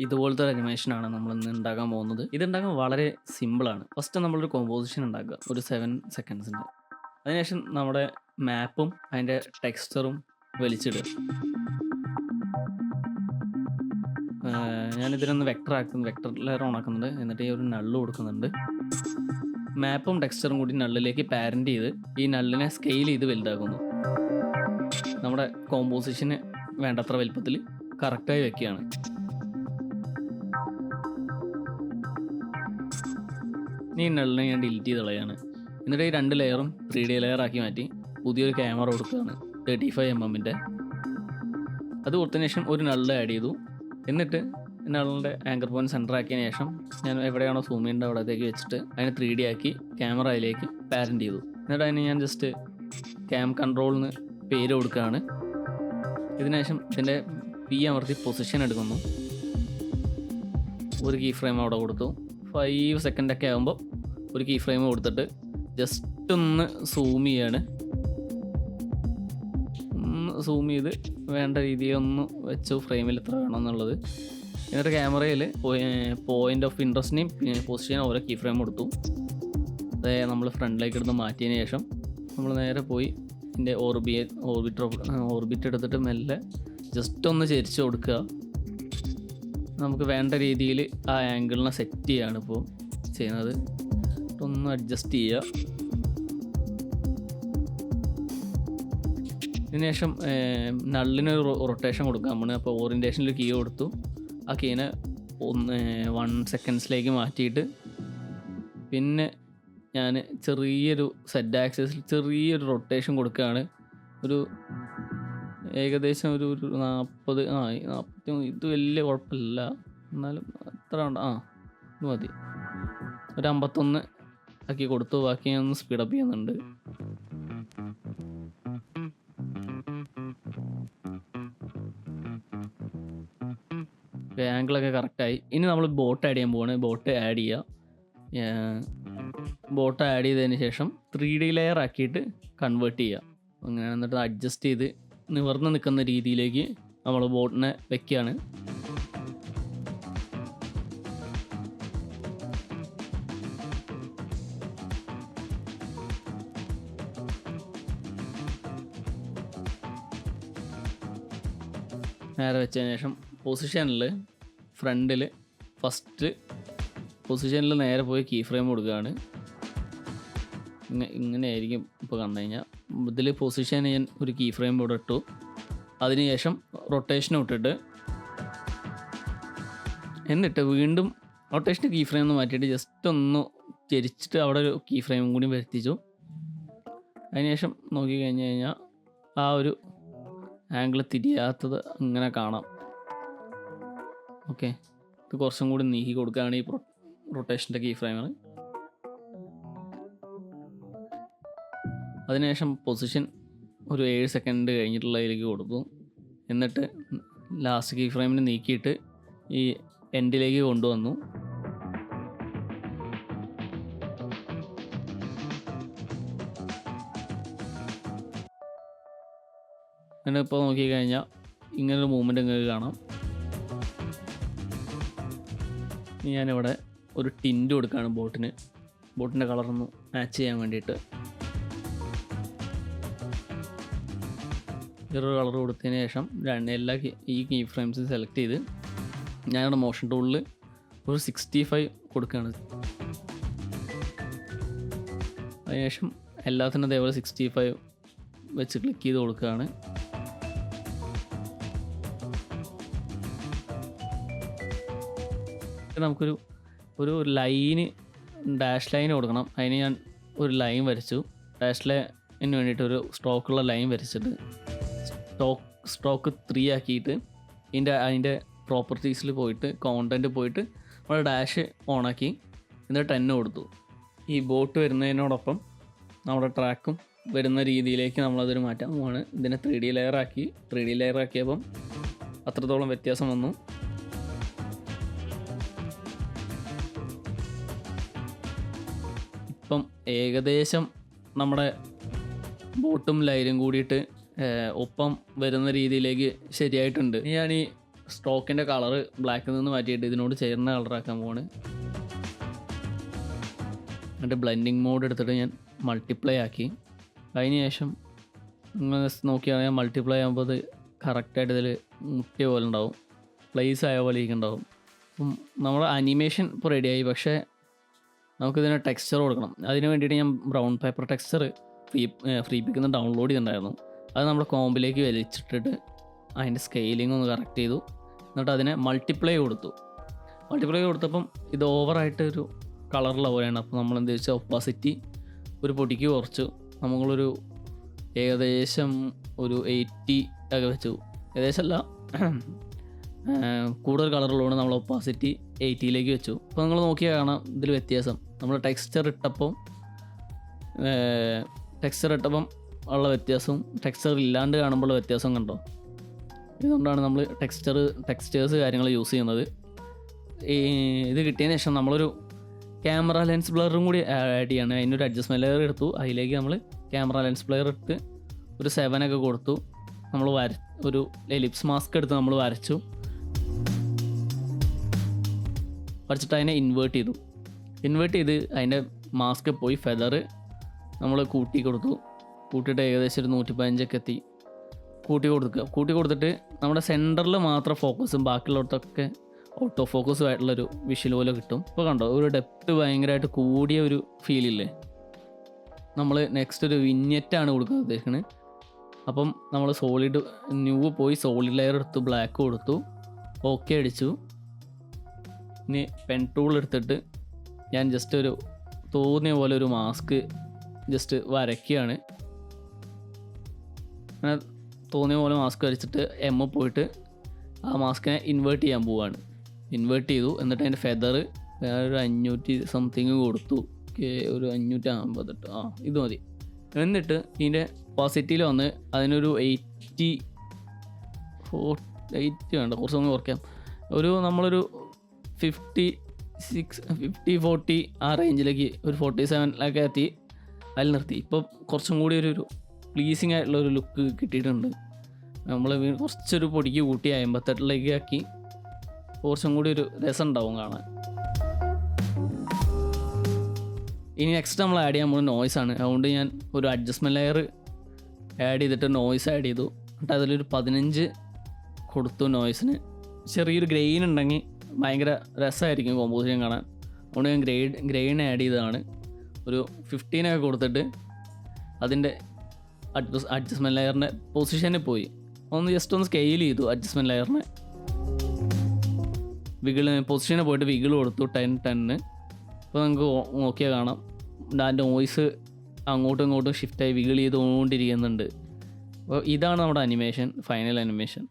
ഇതുപോലത്തെ ഒരു അനിമേഷനാണ് നമ്മളിന്ന് ഉണ്ടാക്കാൻ പോകുന്നത്. ഇതുണ്ടാക്കാൻ വളരെ സിമ്പിളാണ്. ഫസ്റ്റ് നമ്മളൊരു കോമ്പോസിഷൻ ഉണ്ടാക്കുക, ഒരു 7 സെക്കൻഡ്സിൻ്റെ. അതിനുശേഷം നമ്മുടെ മാപ്പും അതിൻ്റെ ടെക്സ്ചറും വലിച്ചിടുക. ഞാനിതിനൊന്ന് വെക്ടർ ലെയർ ഓൺ ആക്കുന്നുണ്ട്. എന്നിട്ട് ഈ ഒരു നള്ള് കൊടുക്കുന്നുണ്ട്. മാപ്പും ടെക്സ്ചറും കൂടി നള്ളിലേക്ക് പാരൻ്റ് ചെയ്ത് ഈ നള്ളിനെ സ്കെയിൽ ചെയ്ത് വലുതാക്കുന്നു. നമ്മുടെ കോമ്പോസിഷന് വേണ്ടത്ര വലുപ്പത്തിൽ കറക്റ്റായി വെക്കുകയാണ്. ഈ നള്ളിനെ ഞാൻ ഡിലീറ്റ് ചെയ്ത് കളയാണ്. എന്നിട്ട് ഈ 2 ലെയറും 3D ലെയർ ആക്കി മാറ്റി പുതിയൊരു ക്യാമറ കൊടുക്കുകയാണ് 35mm. അത് കൊടുത്തതിന് ശേഷം ഒരു നള്ള് ആഡ് ചെയ്തു. എന്നിട്ട് നള്ളിൻ്റെ ആങ്കർ പോയിന്റ് സെൻറ്റർ ആക്കിയതിന് ശേഷം ഞാൻ എവിടെയാണോ സൂം ചെയ്യേണ്ടത് അവിടത്തേക്ക് വെച്ചിട്ട് അതിനെ 3D ആക്കി ക്യാമറ അതിലേക്ക് പാരൻ്റ് ചെയ്തു. എന്നിട്ട് അതിന് ഞാൻ ജസ്റ്റ് ക്യാം കൺട്രോളിന് പേര് കൊടുക്കുകയാണ്. ഇതിനുശേഷം ഇതിൻ്റെ പി അമർത്തി പൊസിഷൻ എടുക്കുന്നു. ഒരു കീ ഫ്രെയിം അവിടെ കൊടുത്തു. 5 സെക്കൻഡൊക്കെ ആകുമ്പോൾ ഒരു കീ ഫ്രെയിം കൊടുത്തിട്ട് ജസ്റ്റ് ഒന്ന് സൂം ചെയ്യാണ്. സൂം ചെയ്ത് വേണ്ട രീതിയിൽ ഒന്ന് വെച്ചു ഫ്രെയിമിൽ എത്ര വേണം എന്നുള്ളത്. എന്നിട്ട് ക്യാമറയിൽ പോയിൻ്റ് ഓഫ് ഇൻട്രസ്റ്റിനെയും പൊസിഷനും ഓരോ കീ ഫ്രെയിം കൊടുത്തു. അതായത് നമ്മൾ ഫ്രണ്ടിലേക്ക് എടുത്ത് മാറ്റിയതിന് ശേഷം നമ്മൾ നേരെ പോയി ഇതിൻ്റെ ഓർബിറ്റ് എടുത്തിട്ട് മെല്ലെ ജസ്റ്റ് ഒന്ന് ചരിച്ച് കൊടുക്കുക. നമുക്ക് വേണ്ട രീതിയിൽ ആ ആംഗിളിനെ സെറ്റ് ചെയ്യാണ് ഇപ്പോൾ ചെയ്യുന്നത്. ഒന്ന് അഡ്ജസ്റ്റ് ചെയ്യുക. ഇതിനുശേഷം നള്ളിനൊരു റൊട്ടേഷൻ കൊടുക്കാം നമ്മൾ. അപ്പോൾ ഓറിയൻറ്റേഷനിൽ കീ കൊടുത്തു. ആ കീനെ 1 സെക്കൻഡ്സിലേക്ക് മാറ്റിയിട്ട് പിന്നെ ഞാൻ ചെറിയൊരു സെറ്റ് ആക്സിസിൽ ചെറിയൊരു റൊട്ടേഷൻ കൊടുക്കുകയാണ്. ഒരു ഏകദേശം ഒരു 40 ഇത് വലിയ കുഴപ്പമില്ല, എന്നാലും എത്ര ഉണ്ട്, ഇത് മതി. ഒരു 51 ആക്കി കൊടുത്തു. ബാക്കി ഞാൻ ഒന്ന് സ്പീഡപ്പ് ചെയ്യുന്നുണ്ട്. ആംഗിളൊക്കെ കറക്റ്റായി. ഇനി നമ്മൾ ബോട്ട് ആഡ് ചെയ്യാൻ പോവാണ്. ബോട്ട് ആഡ് ചെയ്തതിന് ശേഷം 3D ലെയർ ആക്കിയിട്ട് കൺവേർട്ട് ചെയ്യുക. അങ്ങനെ എന്നിട്ട് അഡ്ജസ്റ്റ് ചെയ്ത് നിവർന്ന് നിൽക്കുന്ന രീതിയിലേക്ക് നമ്മൾ ബോട്ടിനെ വെക്കുകയാണ്. നേരെ വെച്ചതിന് ശേഷം ഫസ്റ്റ് പൊസിഷനിൽ നേരെ പോയി കീ ഫ്രെയിം കൊടുക്കുകയാണ്. ഇങ്ങനെയായിരിക്കും ഇപ്പോൾ കണ്ടു കഴിഞ്ഞാൽ. ഇതിൽ പൊസിഷൻ ഞാൻ ഒരു കീ ഫ്രെയിം ഇവിടെ ഇട്ടു. അതിനുശേഷം റൊട്ടേഷനും ഇട്ടിട്ട് എന്നിട്ട് വീണ്ടും റൊട്ടേഷൻ കീ ഫ്രെയിം ഒന്ന് മാറ്റിയിട്ട് ജസ്റ്റ് ഒന്ന് ചരിച്ചിട്ട് അവിടെ ഒരു കീ ഫ്രെയിമും കൂടി വരുത്തിച്ചു. അതിനുശേഷം നോക്കി കഴിഞ്ഞ് കഴിഞ്ഞാൽ ആ ഒരു ആംഗിൾ തിരിയാത്തത് അങ്ങനെ കാണാം. ഓക്കെ, ഇത് കുറച്ചും കൂടി നീക്കി കൊടുക്കുകയാണ് ഈ റൊട്ടേഷൻ്റെ കീ ഫ്രെയിമിൽ. അതിനുശേഷം പൊസിഷൻ ഒരു 7 സെക്കൻഡ് കഴിഞ്ഞിട്ടുള്ളതിലേക്ക് കൊടുത്തു. എന്നിട്ട് ലാസ്റ്റ് കീ ഫ്രെയിമിന് നീക്കിയിട്ട് ഈ എൻഡിലേക്ക് കൊണ്ടുവന്നു. അങ്ങനെ ഇപ്പോൾ നോക്കിക്കഴിഞ്ഞാൽ ഇങ്ങനൊരു മൂവ്മെൻറ്റ് നിങ്ങൾക്ക് കാണാം. ഞാനിവിടെ ഒരു ടിൻറ്റ് കൊടുക്കുകയാണ് ബോട്ടിൻ്റെ കളറൊന്ന് മാച്ച് ചെയ്യാൻ വേണ്ടിയിട്ട്. വേറൊരു കളർ കൊടുത്തതിന് ശേഷം ഈ കീ ഫ്രെയിംസ് സെലക്ട് ചെയ്ത് ഞാനിവിടെ മോഷൻ ടൂളിൽ ഒരു 65 കൊടുക്കുകയാണ്. അതിനുശേഷം എല്ലാത്തിനും അതേപോലെ 65 വെച്ച് ക്ലിക്ക് ചെയ്ത് കൊടുക്കുകയാണ്. നമുക്കൊരു ഡാഷ് ലൈൻ കൊടുക്കണം. അതിന് ഞാൻ ഒരു ലൈൻ വരച്ചു. ഡാഷ് ലൈനിന് വേണ്ടിയിട്ട് ഒരു സ്ട്രോക്കുള്ള ലൈൻ വരച്ചിട്ട് സ്ട്രോക്ക് 3 ആക്കിയിട്ട് അതിൻ്റെ പ്രോപ്പർട്ടീസിൽ പോയിട്ട് കോണ്ടൻറ്റ് പോയിട്ട് നമ്മൾ ഡാഷ് ഓണാക്കി എന്നിട്ട് 10 കൊടുത്തു. ഈ ബോട്ട് വരുന്നതിനോടൊപ്പം നമ്മുടെ ട്രാക്കും വരുന്ന രീതിയിലേക്ക് നമ്മളതൊരു മാറ്റാൻ പോവാണ്. ഇതിനെ 3D ലെയർ ആക്കിയപ്പം അത്രത്തോളം വ്യത്യാസം വന്നു. ഇപ്പം ഏകദേശം നമ്മുടെ ബോട്ടും ലൈനും കൂടിയിട്ട് ഒപ്പം വരുന്ന രീതിയിലേക്ക് ശരിയായിട്ടുണ്ട്. ഞാൻ ഈ സ്റ്റോക്കിൻ്റെ കളറ് ബ്ലാക്കിൽ നിന്ന് മാറ്റിയിട്ട് ഇതിനോട് ചേർന്ന കളറാക്കാൻ പോവാണ്. എന്നിട്ട് ബ്ലെൻഡിങ് മോഡ് എടുത്തിട്ട് ഞാൻ മൾട്ടിപ്ലൈ ആക്കി. അതിന് ശേഷം നിങ്ങൾ നോക്കിയാൽ ഞാൻ മൾട്ടിപ്ലൈ ആകുമ്പോൾ അത് കറക്റ്റായിട്ട് ഇതിൽ മുട്ടിയ പോലെ ഉണ്ടാവും, പ്ലേസ് ആയ പോലെ ഉണ്ടാവും. അപ്പം നമ്മുടെ അനിമേഷൻ ഇപ്പോൾ റെഡിയായി. പക്ഷേ നമുക്കിതിന് ടെക്സ്ചർ കൊടുക്കണം. അതിന് വേണ്ടിയിട്ട് ഞാൻ ബ്രൗൺ പേപ്പർ ടെക്സ്ചർ ഫ്രീ പിക്കുന്ന ഡൗൺലോഡ് ചെയ്തിട്ടുണ്ടായിരുന്നു. അത് നമ്മുടെ കോമ്പിലേക്ക് വലിച്ചിട്ടിട്ട് അതിൻ്റെ സ്കെയിലിംഗ് ഒന്ന് കറക്റ്റ് ചെയ്തു. എന്നിട്ട് അതിനെ മൾട്ടിപ്ലൈ കൊടുത്തു. മൾട്ടിപ്ലൈ കൊടുത്തപ്പം ഇത് ഓവറായിട്ട് ഒരു കളറുള്ള പോലെയാണ്. അപ്പോൾ നമ്മൾ എന്താ വെച്ചാൽ ഒപ്പാസിറ്റി ഒരു പൊടിക്ക് കുറച്ചു. നമ്മളൊരു ഏകദേശം ഒരു 80 ഒക്കെ വെച്ചു. ഏകദേശമല്ല, കൂടുതൽ കളറുള്ളതുകൊണ്ട് നമ്മൾ ഒപ്പാസിറ്റി 80ലേക്ക് വെച്ചു. അപ്പോൾ നിങ്ങൾ നോക്കിയാൽ കാണാം ഇതിൽ വ്യത്യാസം. നമ്മൾ ടെക്സ്ചർ ഇട്ടപ്പം ഉള്ള വ്യത്യാസവും ടെക്സ്ചർ ഇല്ലാണ്ട് കാണുമ്പോൾ ഉള്ള വ്യത്യാസം കണ്ടോ? ഇതുകൊണ്ടാണ് നമ്മൾ ടെക്സ്ചേഴ്സ് കാര്യങ്ങൾ യൂസ് ചെയ്യുന്നത്. ഇത് കിട്ടിയതിന് ശേഷം നമ്മളൊരു ക്യാമറ ലെൻസ് ബ്ലറും കൂടി ആഡ് ചെയ്യാണ്. അതിനൊരു അഡ്ജസ്റ്റ്മെൻറ്റ് ലെയർ എടുത്തു. അതിലേക്ക് നമ്മൾ ക്യാമറ ലെൻസ് ബ്ലർ എടുത്ത് ഒരു 7 ഒക്കെ കൊടുത്തു. നമ്മൾ ഒരു എലിപ്സ് മാസ്ക് എടുത്ത് നമ്മൾ വരച്ചിട്ട് അതിനെ ഇൻവേർട്ട് ചെയ്ത് അതിൻ്റെ മാസ്ക് പോയി ഫെദർ നമ്മൾ കൂട്ടി കൊടുത്തിട്ട് ഏകദേശം ഒരു 115 എത്തി കൂട്ടി കൊടുത്തിട്ട് നമ്മുടെ സെൻറ്ററിൽ മാത്രം ഫോക്കസും ബാക്കിയുള്ളടത്തൊക്കെ ഔട്ട് ഓഫ് ഫോക്കസും ആയിട്ടുള്ളൊരു വിഷ്വൽ പോലെ കിട്ടും. ഇപ്പോൾ കണ്ടോ, ഒരു ഡെപ്ത് ഭയങ്കരമായിട്ട് കൂടിയ ഒരു ഫീലില്ലേ? നമ്മൾ നെക്സ്റ്റ് ഒരു വിഞ്ഞറ്റാണ് കൊടുക്കാൻ ഉദ്ദേശിക്കുന്നത്. അപ്പം നമ്മൾ പോയി സോളിഡ് ലെയർ എടുത്തു, ബ്ലാക്ക് കൊടുത്തു, ഓക്കെ അടിച്ചു. ഇനി പെൻ ടൂൾ എടുത്തിട്ട് ഞാൻ ജസ്റ്റ് ഒരു തോന്നിയ പോലെ ഒരു മാസ്ക് ജസ്റ്റ് വരയ്ക്കുകയാണ്. അങ്ങനെ തോന്നിയ പോലെ മാസ്ക് വരച്ചിട്ട് പോയിട്ട് ആ മാസ്കിനെ ഇൻവേർട്ട് ചെയ്യാൻ പോവുകയാണ്. ഇൻവേർട്ട് ചെയ്തു. എന്നിട്ട് അതിൻ്റെ ഫെദർ വേറൊരു 500 സംതിങ് കൊടുത്തു. ഒരു 558 ഇത് മതി. എന്നിട്ട് ഇതിൻ്റെ പോസിറ്റീവിൽ വന്ന് അതിനൊരു 80 വേണ്ട, കുറച്ചൊന്ന് കുറയ്ക്കാം. നമ്മളൊരു 50-40 ആ റേഞ്ചിലേക്ക് ഒരു 47 എത്തി അതിൽ നിർത്തി. ഇപ്പോൾ കുറച്ചും കൂടി ഒരു പ്ലീസിങ് ആയിട്ടുള്ളൊരു ലുക്ക് കിട്ടിയിട്ടുണ്ട്. നമ്മൾ കുറച്ചൊരു പൊടിക്ക് കൂട്ടി 58 ആക്കി. കുറച്ചും കൂടി ഒരു രസം ഉണ്ടാവും കാണാൻ. ഇനി നെക്സ്റ്റ് നമ്മൾ ആഡ് ചെയ്യാൻ പോകുന്നത് നോയ്സാണ്. അതുകൊണ്ട് ഞാൻ ഒരു അഡ്ജസ്റ്റ്മെൻറ്റ് ലെയർ ആഡ് ചെയ്തിട്ട് നോയ്സ് ആഡ് ചെയ്തു. എന്നിട്ട് അതിലൊരു 15 കൊടുത്തു നോയ്സിന്. ചെറിയൊരു ഗ്രെയിൻ ഉണ്ടെങ്കിൽ ഭയങ്കര രസമായിരിക്കും കോമ്പോസിഷൻ കാണാൻ. അതുകൊണ്ട് ഞാൻ ഗ്രെയിൻ ആഡ് ചെയ്തതാണ്. ഒരു 15 ഒക്കെ കൊടുത്തിട്ട് അതിൻ്റെ അഡ്ജസ്റ്റ്മെൻറ്റ് ലെയറിൻ്റെ പൊസിഷനിൽ പോയി ജസ്റ്റ് ഒന്ന് സ്കെയിൽ ചെയ്തു. അഡ്ജസ്റ്റ്മെൻറ്റ് ലെയറിനെ പൊസിഷനിൽ പോയിട്ട് വിഗിൾ കൊടുത്തു 10. അപ്പോൾ നമുക്ക് നോക്കിയാൽ കാണാം അതിൻ്റെ വോയിസ് അങ്ങോട്ടും ഇങ്ങോട്ടും ഷിഫ്റ്റായി വിഗിൾ ചെയ്തുകൊണ്ടിരിക്കുന്നുണ്ട്. അപ്പോൾ ഇതാണ് നമ്മുടെ ഫൈനൽ അനിമേഷൻ.